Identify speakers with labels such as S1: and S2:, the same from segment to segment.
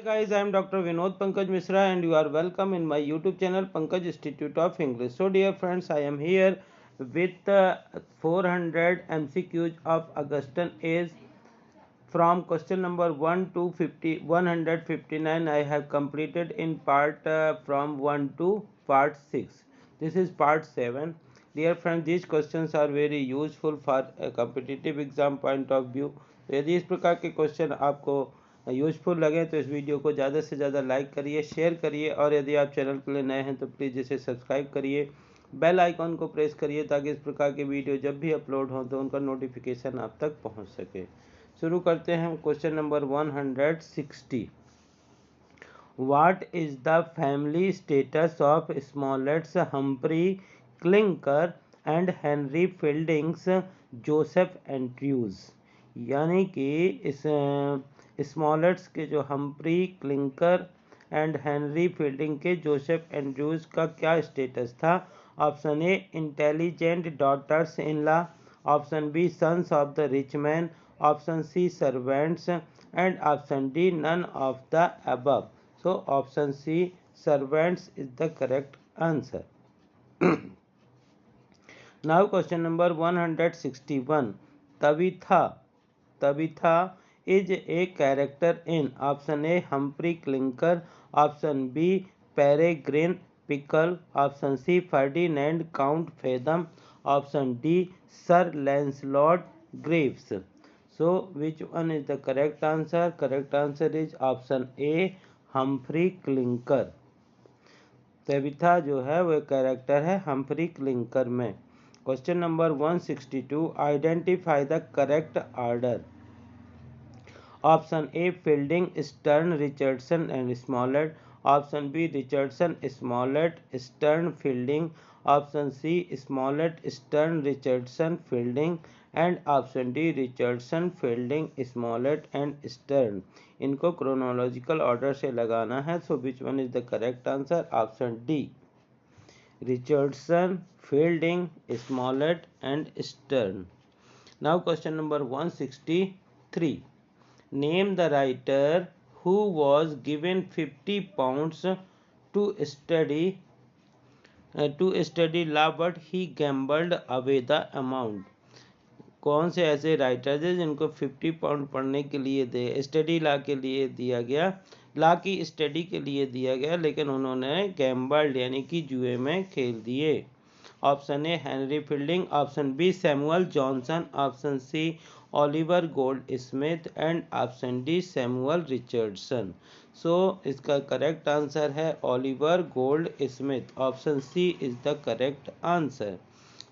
S1: Guys, I am Dr. Vinod Pankaj Misra and you are welcome in my YouTube channel Pankaj Institute of English. So dear friends, I am here with 400 MCQs of Augustan Age from question number 1 to 159. I have completed in part from 1 to part 6. This is part 7. Dear friends, these questions are very useful for a competitive exam point of view. यदि इस प्रकार के question आपको useful लगे तो इस video को ज़्यादा से ज़्यादा लाइक करिए, शेयर करिए और यदि आप चैनल के लिए नए हैं तो प्लीज़ इसे सब्सक्राइब करिए, बेल आइकॉन को प्रेस करिए ताकि इस प्रकार के वीडियो जब भी अपलोड हों तो उनका नोटिफिकेशन आप तक पहुंच सके। शुरू करते हैं question number 160। What is the family status of Smollett's, Humphry Clinker and Henry Fielding's, Joseph Andrews. यानी कि इस स्मॉलेट्स के जो Humphry Clinker and Henry Fielding के जोसेफ एंड्रयूज का क्या स्टेटस था। Option A intelligent daughters in law, option B sons of the rich man, option C servants and option D none of the above. So option C servants is the correct answer. Now question number 161. Tabitha is a character in option A Humphrey Clinker, option B Peregrine Pickle, option C Ferdinand Count Fathom, option D Sir Lancelot Greaves. So which one is the correct answer? Correct answer is option A Humphry Clinker. Tabitha जो है वह character है Humphry Clinker में। Question number 162। Identify the correct order. Option A Fielding, Sterne, Richardson and Smollett, option B Richardson Smollett Sterne Fielding, option C Smollett Sterne Richardson Fielding and option D Richardson Fielding Smollett and Sterne. इनको chronological order से लगाना है। So which one is the correct answer? Option D Richardson Fielding Smollett and Sterne. Now question number 163। Name the writer who was given 50 pounds to study law but he gambled away the amount। कौन से ऐसे writer थे जिनको 50 pound पढ़ने के लिए study law के लिए दिया गया, लॉ की स्टडी के लिए दिया गया, लेकिन उन्होंने गैम्बल्ड यानी कि जुए में खेल दिए। Option A Henry Fielding, option B Samuel Johnson, option C Oliver Goldsmith and option D Samuel Richardson. So इसका करेक्ट आंसर है Oliver Goldsmith. Option C is the correct answer.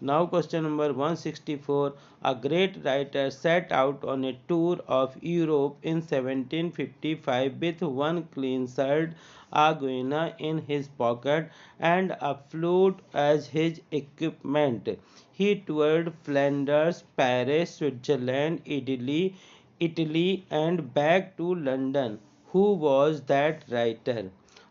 S1: Now question number 164. A great writer set out on a tour of Europe in 1755 with one clean shirt, a guinea in his pocket and a flute as his equipment. He toured Flanders, Paris, Switzerland, Italy and back to London. Who was that writer?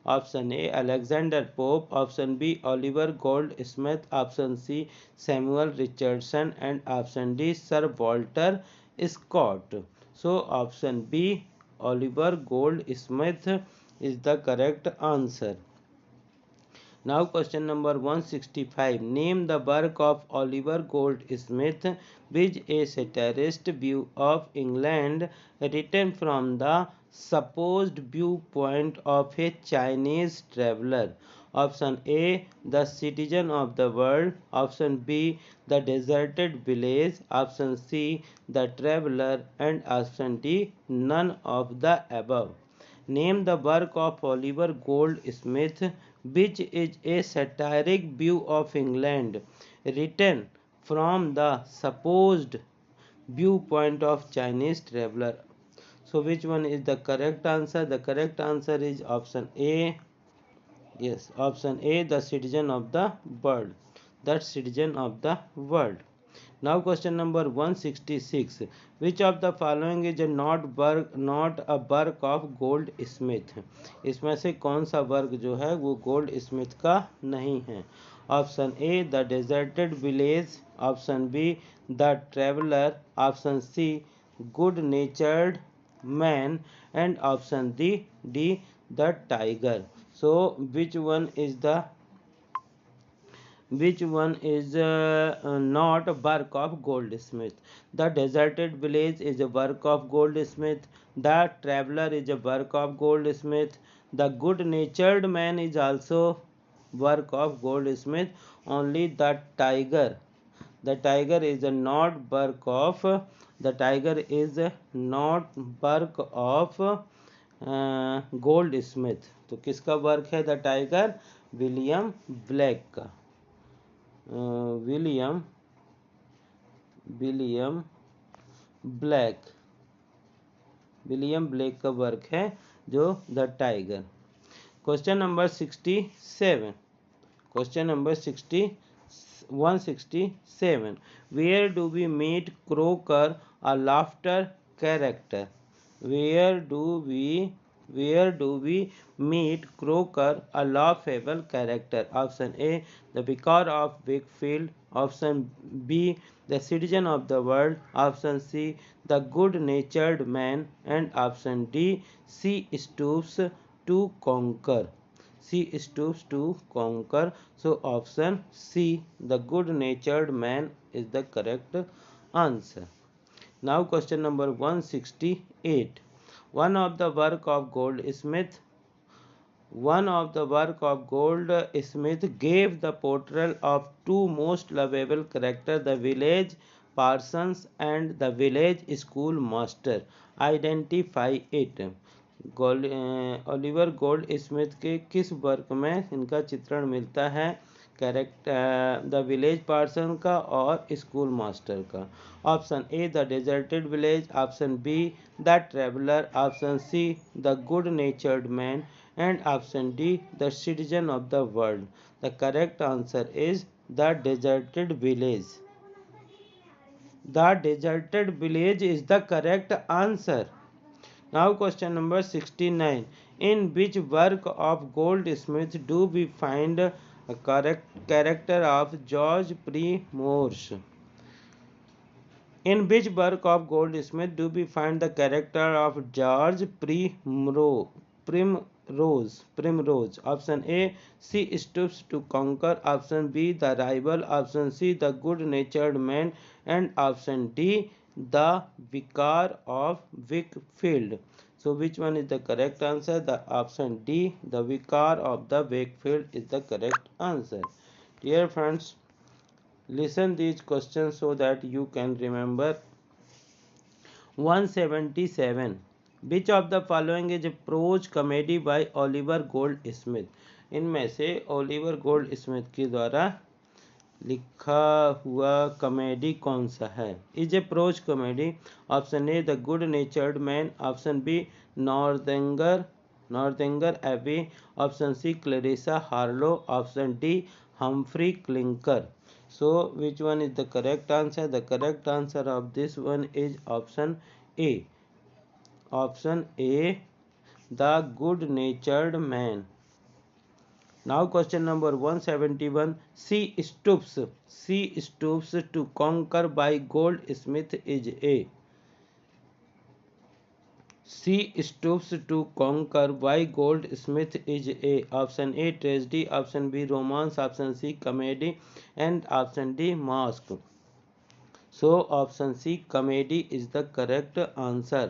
S1: Option A Alexander Pope, option B Oliver Goldsmith, option C Samuel Richardson and option D Sir Walter Scott. So option B Oliver Goldsmith is the correct answer. Now question number 165. Name the work of Oliver Goldsmith, which a satirist view of England written from the supposed viewpoint of a Chinese traveller. Option A, The Citizen of the World. Option B, The Deserted Village. Option C, The Traveller. And option D, none of the above. Name the work of Oliver Goldsmith, which is a satiric view of England written from the supposed viewpoint of Chinese traveller. So which one is the correct answer? The correct answer is option A. Yes, option A, The Citizen of the World. That Citizen of the World. Now question number 166. Which of the following is not a work of Goldsmith? इसमें से कौन सा work जो है वो gold Smith का नहीं है? Option A the deserted village, option B the traveller, option C good natured man, and option D the tiger. So which one is not a work of Goldsmith? The Deserted Village is a work of Goldsmith. The Traveler is a work of Goldsmith. The Good Natured Man is also work of Goldsmith. Only the tiger is a not work of the tiger is a not work of Goldsmith. तो किसका work है the tiger? William Blake का। William William Blake William Blake का work है जो the tiger. Question number 67। Question number 167। Where do we meet Croaker a laughter character? Where do we meet Croker, a laughable character? Option A, the vicar of Wakefield. Option B, the citizen of the world. Option C, the good-natured man. And option D, she stoops to conquer. She stoops to conquer. So option C, the good-natured man, is the correct answer. Now question number 168. One of the work of Goldsmith gave the portrayal of two most lovable characters, the village parsons and the village schoolmaster. Identify it. Oliver gold Smith के किस work में इनका चित्रण मिलता है? Character the village person का और school master का। Option A the deserted village, option B the traveller, option see the good natured man, and option D the citizen of the world. The correct answer is the deserted village. The deserted village is the correct answer. Now question number 69. In which work of Goldsmith do we find a character of George Primrose? In which work of Goldsmith do we find the character of George Primrose? Option A, she stoops to conquer. Option B, the rival. Option C, the good-natured man. And option D, the vicar of Wakefield. So which one is the correct answer? The option D, the vicar of the Wakefield, is the correct answer. Dear friends, listen these questions so that you can remember. 177. Which of the following is a prose comedy by Oliver Goldsmith? इनमें से Oliver Goldsmith के द्वारा लिखा हुआ comedy कौन सा है? Is a prose comedy. Option A the good natured man, option B Northanger Abbey, option C Clarissa Harlowe, option D Humphry Clinker. So which one is the correct answer? The correct answer of this one is option A. Option A the good natured man. Now question number 171. She stoops to conquer by Goldsmith is A. She stoops to conquer by Goldsmith is A. Option A tragedy, option B romance, option C comedy, and option D mask. So option C comedy is the correct answer.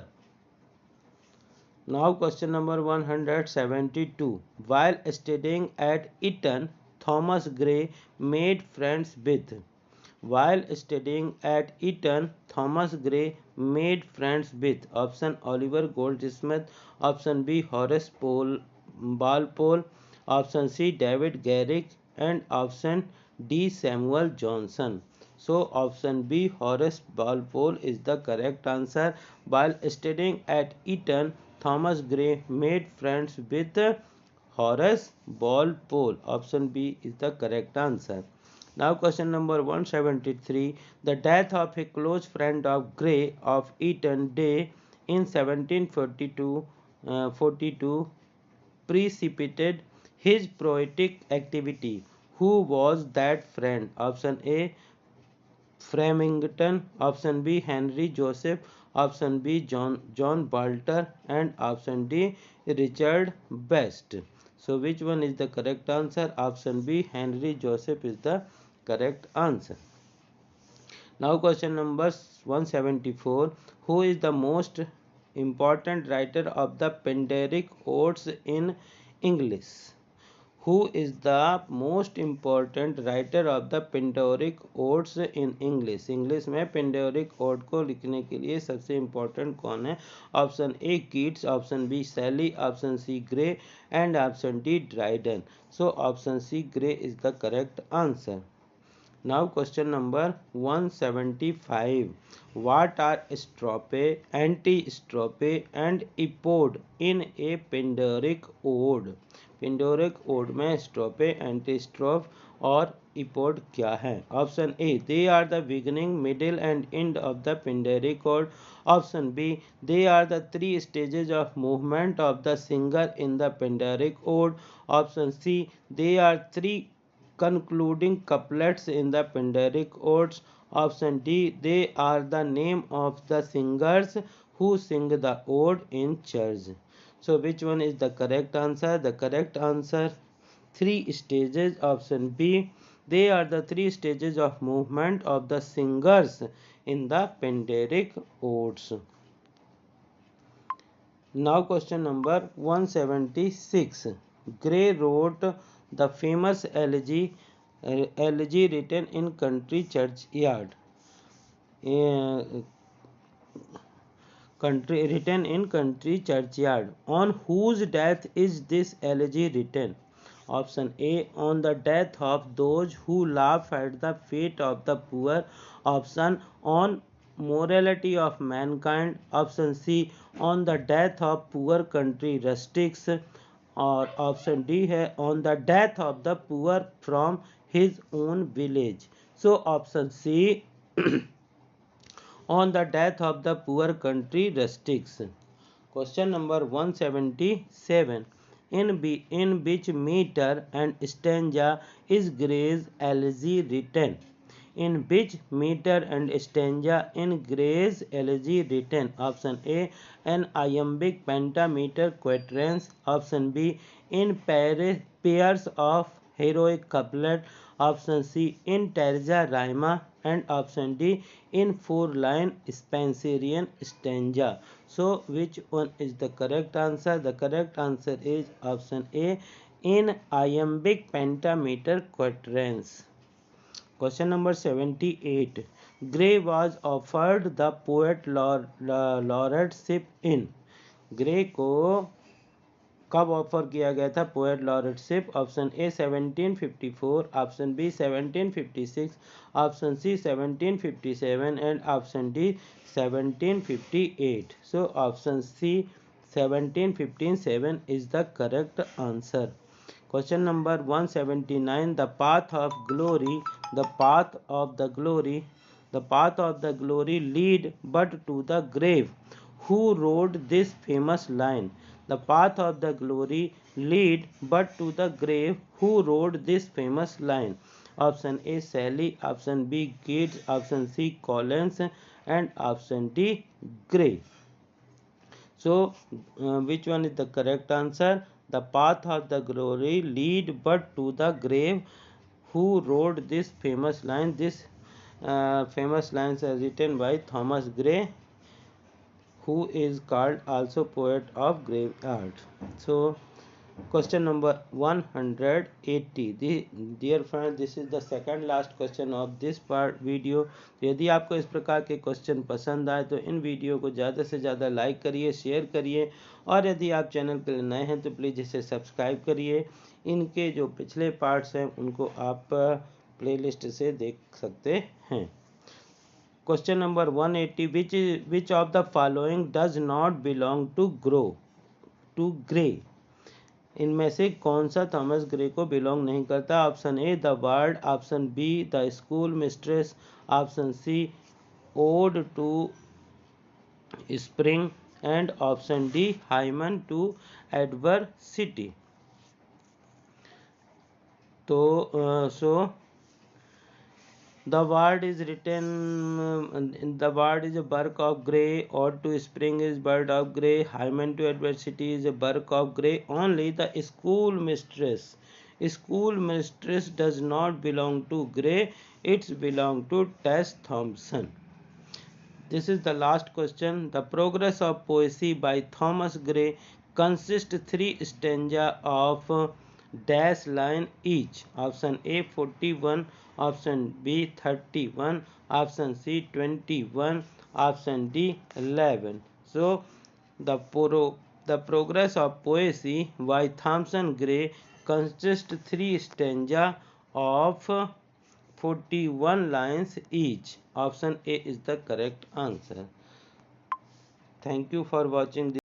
S1: Now question number 172. While studying at Eton, Thomas Gray made friends with. While studying at Eton, Thomas Gray made friends with. Option Oliver Goldsmith, option B Horace Walpole, option C David Garrick, and option D Samuel Johnson. So option B Horace Walpole is the correct answer. While studying at Eton, Thomas Gray made friends with Horace Walpole. Option B is the correct answer. Now question number 173. The death of a close friend of Gray of Eton Day in 1742 precipitated his poetic activity. Who was that friend? Option A Framington, option B Henry Joseph, option B John Balter and option D Richard Best. So which one is the correct answer? Option B, Henry Joseph is the correct answer. Now question number 174. Who is the most important writer of the Pindaric Odes in English? Who is the most important writer of the Pindaric Odes in English? English में Pindaric Ode को लिखने के लिए सबसे important कौन है? Option A Keats, option B Shelley, option C Gray and option D Dryden. So option C Gray is the correct answer. Now question number 175. What are strope, antistrope and epode in a Pindaric ode? Pindaric ode में स्ट्रोपे, एंटीस्ट्रोफ और epode क्या है? Option A they are the beginning middle end and of the Pindaric ode. Option B they are the 3 stages of movement of the singer in the Pindaric ode. Option C they are 3 concluding couplets in the Pindaric odes. Option D, they are the name of the singers who sing the ode in church. So which one is the correct answer? The correct answer 3 stages. Option B, they are the 3 stages of movement of the singers in the Pindaric odes. Now question number 176. Gray wrote the famous elegy written in country churchyard. Written in country churchyard. On whose death is this elegy written? Option A, on the death of those who laugh at the fate of the poor. Option on morality of mankind. Option C, on the death of poor country rustics. और option D है on the death of the poor from his own village. So option C on the death of the poor country rustics. Question number 177. In which meter and stanza is Gray's elegy written? In which meter and stanza in Gray's elegy written? Option A, an iambic pentameter quatrains. Option B, in pairs of heroic couplet. Option C, in terza rima. And option D, in 4-line Spenserian stanza. So which one is the correct answer? The correct answer is option A, in iambic pentameter quatrains. Question number 78. Gray was offered the poet laureateship in. Gray को कब offer किया गया था poet laureateship? Option A 1754, option B 1756, option C 1757 and option D 1758. So option C 1757 is the correct answer. Question number 179. The path of glory, the path of the glory, the path of the glory lead but to the grave. Who wrote this famous line? The path of the glory lead but to the grave. Who wrote this famous line? Option A Shelley, option B Keats, option C Collins and option D Gray. So which one is the correct answer? The path of the glory lead but to the grave. Who wrote this famous line? This famous lines are written by Thomas Gray, who is called also poet of graveyard. So question number 180. Dear friends, this is the second last question of this part video. यदि आपको इस प्रकार के question पसंद आए तो इन video को ज़्यादा से ज़्यादा लाइक करिए, शेयर करिए और यदि आप चैनल पर नए हैं तो प्लीज़ इसे सब्सक्राइब करिए. इनके जो पिछले पार्ट्स हैं उनको आप प्लेलिस्ट से देख सकते हैं. Question number 180. Which of the following does not belong to Gray? इनमें से कौन सा थॉमस ग्रे को बिलोंग नहीं करता? Option A the world, option B the school mistress, option C ode to spring and option D hymn to adversity. तो The word is written, the word is a bark of grey, ode to spring is bird of grey, hymen to adversity is a bark of grey. Only the schoolmistress does not belong to grey, it's belong to Tess Thompson. This is the last question. The Progress of Poesy by Thomas Gray consists three stanza of dash line each. Option A 41, option B 31, option C 21, option D 11. So the Progress of Poesy by Thompson Gray consists three stanza of 41 lines each. Option A is the correct answer. Thank you for watching this.